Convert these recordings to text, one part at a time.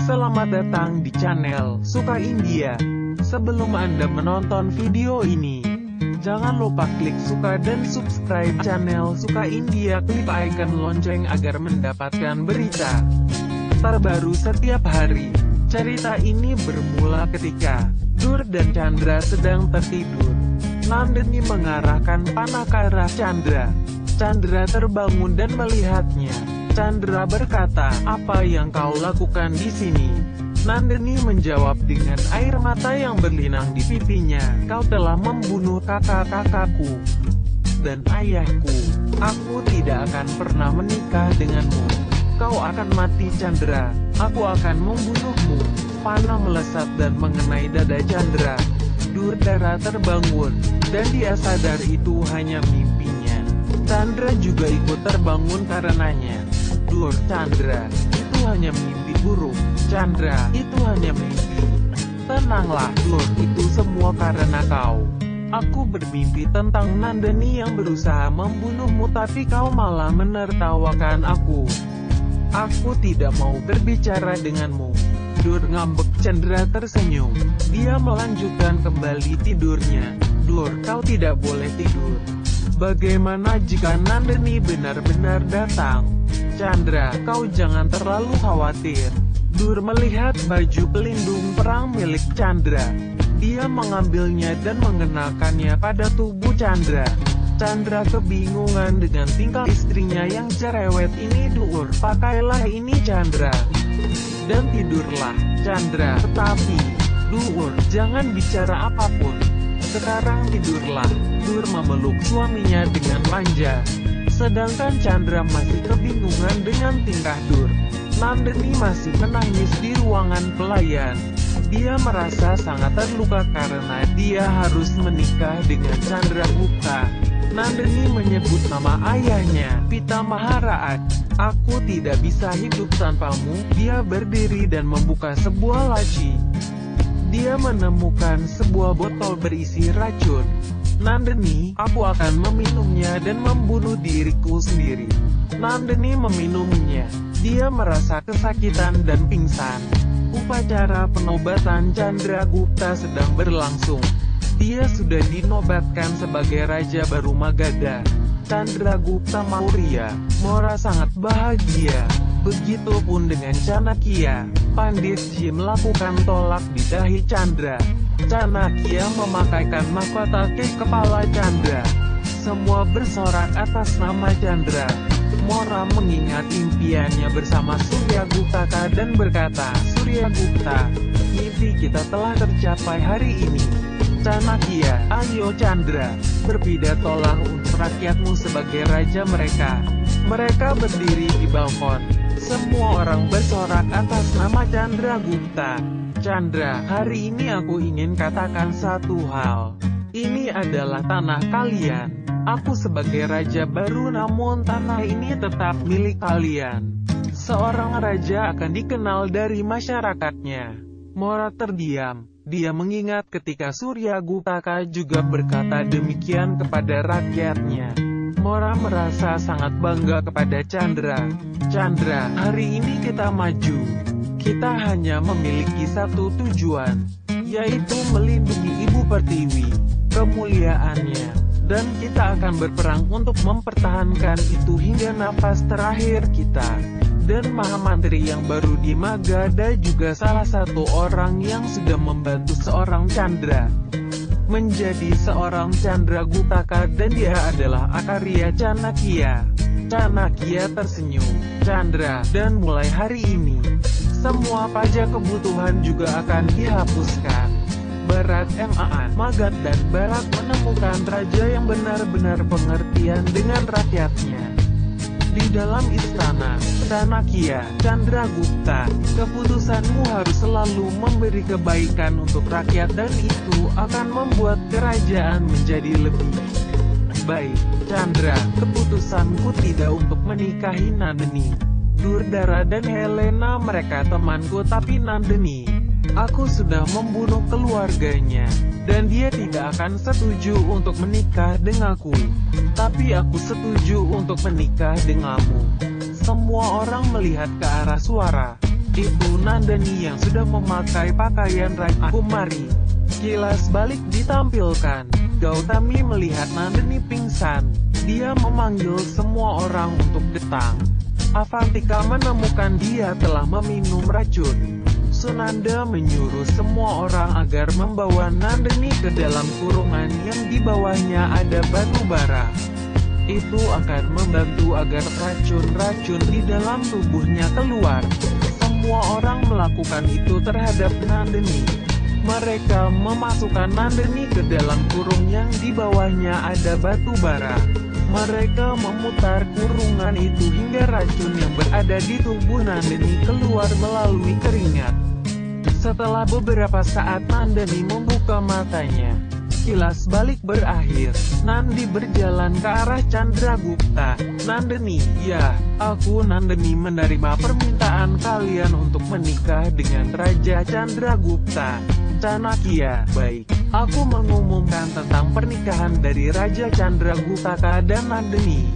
Selamat datang di channel Suka India. Sebelum Anda menonton video ini, jangan lupa klik suka dan subscribe channel Suka India. Klik icon lonceng agar mendapatkan berita terbaru setiap hari. Cerita ini bermula ketika Dur dan Chandra sedang tertidur. Nandini mengarahkan panah ke arah Chandra. Chandra terbangun dan melihatnya. Chandra berkata, "Apa yang kau lakukan di sini?" Nandini menjawab dengan air mata yang berlinang di pipinya, "Kau telah membunuh kakak-kakakku dan ayahku. Aku tidak akan pernah menikah denganmu. Kau akan mati, Chandra. Aku akan membunuhmu." Panah melesat dan mengenai dada Chandra. Durdara terbangun, dan dia sadar itu hanya mimpinya. Chandra juga ikut terbangun karenanya. Dur, Chandra, itu hanya mimpi buruk. Chandra, itu hanya mimpi. Tenanglah, Dur, itu semua karena kau. Aku bermimpi tentang Nandini yang berusaha membunuhmu, tapi kau malah menertawakan aku. Aku tidak mau berbicara denganmu. Dur ngambek. Chandra tersenyum. Dia melanjutkan kembali tidurnya. Dur, kau tidak boleh tidur. Bagaimana jika Nandini benar-benar datang? Chandra, kau jangan terlalu khawatir. Dur melihat baju pelindung perang milik Chandra. Dia mengambilnya dan mengenakannya pada tubuh Chandra. Chandra kebingungan dengan tingkah istrinya yang cerewet ini. Dur, pakailah ini, Chandra, dan tidurlah, Chandra. Tetapi, Dur, jangan bicara apapun. Sekarang tidurlah. Dur memeluk suaminya dengan manja. Sedangkan Chandra masih kebingungan dengan tingkah Dur. Nandini masih menangis di ruangan pelayan. Dia merasa sangat terluka karena dia harus menikah dengan Chandra Gupta. Nandini menyebut nama ayahnya, Pita Maharaat. "Aku tidak bisa hidup tanpamu." Dia berdiri dan membuka sebuah laci. Dia menemukan sebuah botol berisi racun. "Nandini, aku akan meminumnya dan membunuh diriku sendiri." Nandini meminumnya. Dia merasa kesakitan dan pingsan. Upacara penobatan Chandra Gupta sedang berlangsung. Dia sudah dinobatkan sebagai Raja baru Magadha. Chandra Gupta Maurya. Mora sangat bahagia. Begitupun dengan Chanakya. Pandit Ji melakukan tolak di dahi Chandra. Chanakya memakaikan mahkota ke kepala Chandra. Semua bersorak atas nama Chandra. Mora mengingat impiannya bersama Surya Guptaka dan berkata, "Surya Gupta, mimpi kita telah tercapai hari ini." Chanakya, "Ayo Chandra, berbidatolah untuk rakyatmu sebagai raja mereka." Mereka berdiri di balkon. Semua orang bersorak atas nama Chandra Gupta. "Chandra, hari ini aku ingin katakan satu hal. Ini adalah tanah kalian. Aku sebagai raja baru, namun tanah ini tetap milik kalian." Seorang raja akan dikenal dari masyarakatnya. Mora terdiam. Dia mengingat ketika Surya Guptaka juga berkata demikian kepada rakyatnya. Mora merasa sangat bangga kepada Chandra. "Chandra, hari ini kita maju. Kita hanya memiliki satu tujuan, yaitu melindungi Ibu Pertiwi, kemuliaannya. Dan kita akan berperang untuk mempertahankan itu hingga nafas terakhir kita." Dan Mahamantri yang baru di Magadha juga salah satu orang yang sudah membantu seorang Chandra menjadi seorang Chandra Guptaka, dan dia adalah Akarya Chanakya. Chanakya tersenyum. "Chandra, dan mulai hari ini, semua pajak kebutuhan juga akan dihapuskan. Barat Magadha dan Barat menemukan raja yang benar-benar pengertian dengan rakyatnya." Di dalam istana, Chanakya, Chandra Gupta, keputusanmu harus selalu memberi kebaikan untuk rakyat, dan itu akan membuat kerajaan menjadi lebih baik. Chandra, keputusanku tidak untuk menikahi Nandini. Durdara dan Helena mereka temanku, tapi Nandini, aku sudah membunuh keluarganya, dan dia tidak akan setuju untuk menikah denganku. Tapi aku setuju untuk menikah denganmu. Semua orang melihat ke arah suara. Itu Nandini yang sudah memakai pakaian Raja Kumari. Kilas balik ditampilkan. Gautami melihat Nandini pingsan. Dia memanggil semua orang untuk datang. Avantika menemukan dia telah meminum racun. Sunanda menyuruh semua orang agar membawa Nandini ke dalam kurungan yang di bawahnya ada batu bara. Itu akan membantu agar racun-racun di dalam tubuhnya keluar. Semua orang melakukan itu terhadap Nandini. Mereka memasukkan Nandini ke dalam kurung yang di bawahnya ada batu bara. Mereka memutar kurungan itu hingga racun yang berada di tubuh Nandini keluar melalui keringat. Setelah beberapa saat Nandini membuka matanya. Kilas balik berakhir. Nandi berjalan ke arah Chandragupta. Nandini, ya, aku Nandini menerima permintaan kalian untuk menikah dengan Raja Chandragupta. Chanakya, baik. Aku mengumumkan tentang pernikahan dari Raja Chandragupta dan Nandini.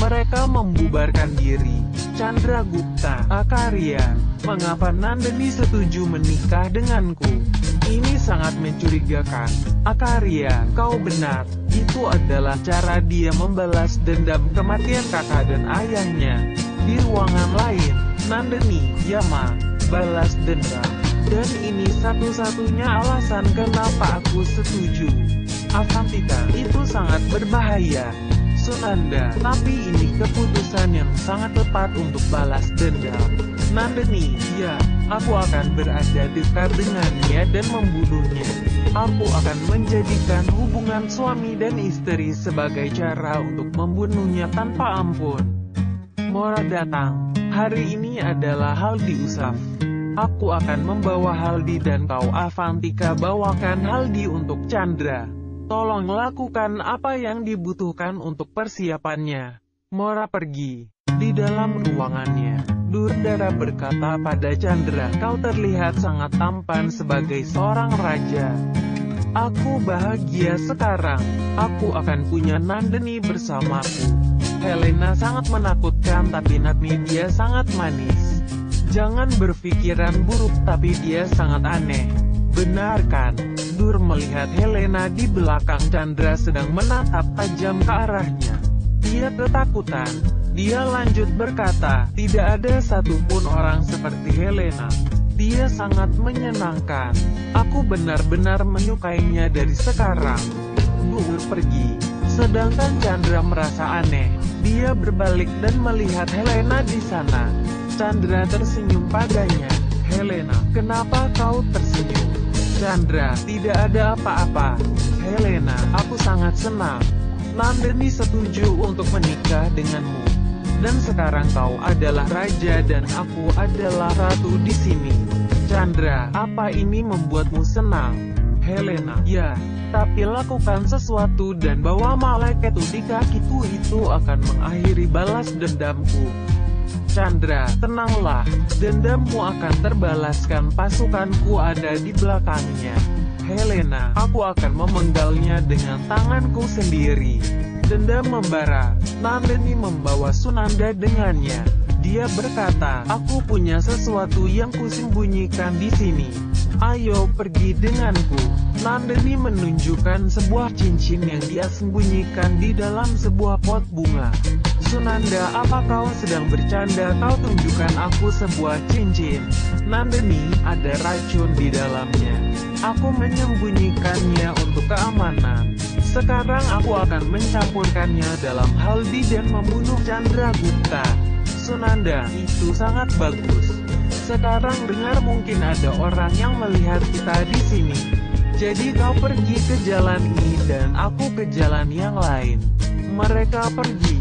Mereka membubarkan diri. Chandragupta, Akarya, mengapa Nandini setuju menikah denganku? Ini sangat mencurigakan. Akarya, kau benar. Itu adalah cara dia membalas dendam kematian kakak dan ayahnya. Di ruangan lain, Nandini, Yama, balas dendam. Dan ini satu-satunya alasan kenapa aku setuju. Avantika, itu sangat berbahaya. Sunanda, tapi ini keputusan yang sangat tepat untuk balas dendam. Nandini, ya, aku akan berada dekat dengannya dan membunuhnya. Aku akan menjadikan hubungan suami dan istri sebagai cara untuk membunuhnya tanpa ampun. Mora datang. Hari ini adalah Haldi Usaf. Aku akan membawa Haldi dan kau Avantika bawakan Haldi untuk Chandra. Tolong lakukan apa yang dibutuhkan untuk persiapannya. Mora pergi. Di dalam ruangannya, Durdara berkata pada Chandra, kau terlihat sangat tampan sebagai seorang raja. Aku bahagia sekarang. Aku akan punya Nandini bersamaku. Helena sangat menakutkan tapi Natmi dia sangat manis. Jangan berpikiran buruk tapi dia sangat aneh. Benar kan? Dur melihat Helena di belakang Chandra sedang menatap tajam ke arahnya. Dia ketakutan. Dia lanjut berkata, tidak ada satupun orang seperti Helena. Dia sangat menyenangkan. Aku benar-benar menyukainya dari sekarang. Dur pergi. Sedangkan Chandra merasa aneh. Dia berbalik dan melihat Helena di sana. Chandra tersenyum padanya. Helena, kenapa kau tersenyum? Chandra, tidak ada apa-apa. Helena, aku sangat senang. Nandini setuju untuk menikah denganmu. Dan sekarang kau adalah raja dan aku adalah ratu di sini. Chandra, apa ini membuatmu senang? Helena, ya, tapi lakukan sesuatu dan bawa malaikat di kakiku itu akan mengakhiri balas dendamku. Chandra, tenanglah, dendammu akan terbalaskan pasukanku ada di belakangnya. Helena, aku akan memenggalnya dengan tanganku sendiri. Dendam membara, Nandini membawa Sunanda dengannya. Dia berkata, aku punya sesuatu yang kusembunyikan di sini. Ayo pergi denganku. Nandini menunjukkan sebuah cincin yang dia sembunyikan di dalam sebuah pot bunga. Sunanda, apa kau sedang bercanda? Kau tunjukkan aku sebuah cincin. Nandini, ada racun di dalamnya. Aku menyembunyikannya untuk keamanan. Sekarang aku akan mencampurkannya dalam Haldi dan membunuh Chandragupta. Sunanda, itu sangat bagus. Sekarang dengar, mungkin ada orang yang melihat kita di sini. Jadi kau pergi ke jalan ini dan aku ke jalan yang lain. Mereka pergi.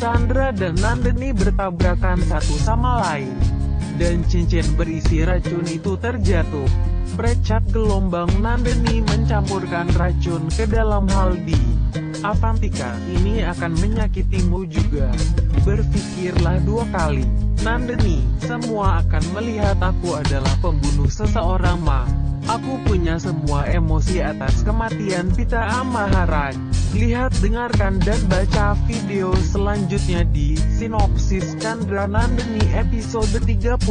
Chandra dan Nandini bertabrakan satu sama lain. Dan cincin berisi racun itu terjatuh. Precat gelombang Nandini mencampurkan racun ke dalam Haldi. Avantika, ini akan menyakitimu juga. Berpikirlah 2 kali. Nandini, semua akan melihat aku adalah pembunuh seseorang ma. Aku punya semua emosi atas kematian Pita Maharaj. Lihat, dengarkan dan baca video selanjutnya di Sinopsis Chandra Nandini episode 37.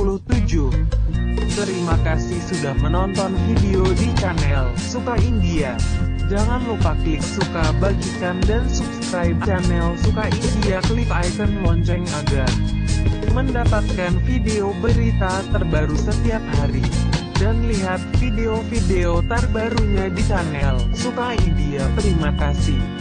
Terima kasih sudah menonton video di channel Suka India. Jangan lupa klik suka, bagikan dan subscribe channel Suka India. Klik icon lonceng agar mendapatkan video berita terbaru setiap hari. Dan lihat video-video terbarunya di channel Suka India. Terima kasih.